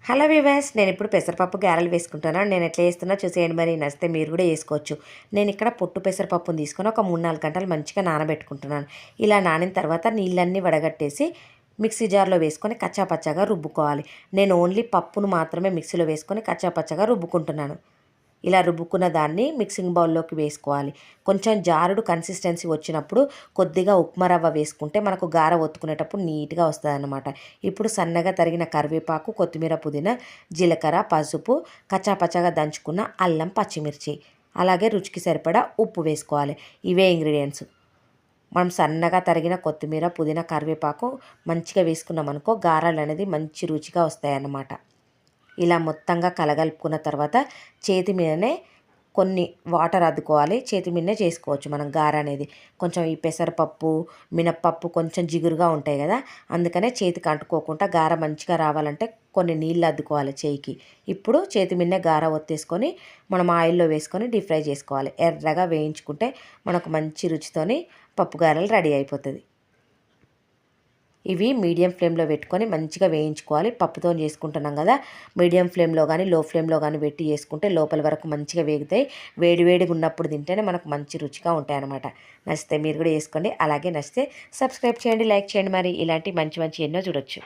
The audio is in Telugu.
హలో వీవర్స్, నేను ఇప్పుడు పెసరపప్పు గారెలు వేసుకుంటున్నాను. నేను ఎట్లా చేస్తున్నా చూసేయండి. మరి నచ్చితే మీరు కూడా వేసుకోవచ్చు. నేను ఇక్కడ పొట్టు పెసరపప్పుని తీసుకొని ఒక 3-4 గంటలు మంచిగా నానబెట్టుకుంటున్నాను. ఇలా నానిన తర్వాత నీళ్ళన్నీ వడగట్టేసి మిక్సీ జార్లో వేసుకొని కచ్చాపచ్చాగా రుబ్బుకోవాలి. నేను ఓన్లీ పప్పును మాత్రమే మిక్సీలో వేసుకొని కచ్చాపచ్చాగా రుబ్బుకుంటున్నాను. ఇలా రుబ్బుకున్న దాన్ని మిక్సింగ్ బౌల్లోకి వేసుకోవాలి. కొంచెం జారుడు కన్సిస్టెన్సీ వచ్చినప్పుడు కొద్దిగా ఉప్మా రవ్వ వేసుకుంటే మనకు గార ఒత్తుకునేటప్పుడు నీట్గా వస్తుందన్నమాట. ఇప్పుడు సన్నగా తరిగిన కరివేపాకు, కొత్తిమీర, పుదీనా, జీలకర్ర, పసుపు, కచ్చాపచ్చాగా దంచుకున్న అల్లం, పచ్చిమిర్చి, అలాగే రుచికి సరిపడా ఉప్పు వేసుకోవాలి. ఇవే ఇంగ్రీడియంట్స్. మనం సన్నగా తరిగిన కొత్తిమీర, పుదీనా, కరివేపాకు మంచిగా వేసుకున్నాం అనుకో గారెలు అనేది మంచి రుచిగా వస్తాయన్నమాట. ఇలా మొత్తంగా కలగలుపుకున్న తర్వాత చేతి మీదనే కొన్ని వాటర్ అద్దుకోవాలి. చేతి మీదనే చేసుకోవచ్చు మనం గార అనేది. కొంచెం ఈ పెసరపప్పు, మినప్పప్పు కొంచెం జిగురుగా ఉంటాయి కదా, అందుకనే చేతికి అంటుకోకుండా గార మంచిగా రావాలంటే కొన్ని నీళ్ళు అద్దుకోవాలి చేయికి. ఇప్పుడు చేతి మీదనే గార ఒత్తేసుకొని మనం ఆయిల్లో వేసుకొని డీప్ ఫ్రై చేసుకోవాలి. ఎర్రగా వేయించుకుంటే మనకు మంచి రుచితోని పప్పు గారెలు రెడీ అయిపోతుంది. ఇవి మీడియం ఫ్లేమ్లో పెట్టుకొని మంచిగా వేయించుకోవాలి. పప్పుతో చేసుకుంటున్నాం కదా, మీడియం ఫ్లేమ్లో కానీ లో ఫ్లేమ్లో కానీ పెట్టి చేసుకుంటే లోపల వరకు మంచిగా వేగుతాయి. వేడివేడిగా ఉన్నప్పుడు తింటేనే మనకు మంచి రుచిగా ఉంటాయి అన్నమాట. నచ్చితే మీరు కూడా వేసుకోండి. అలాగే నచ్చితే సబ్స్క్రైబ్ చేయండి, లైక్ చేయండి. మరి ఇలాంటి మంచి మంచి ఎన్నో చూడొచ్చు.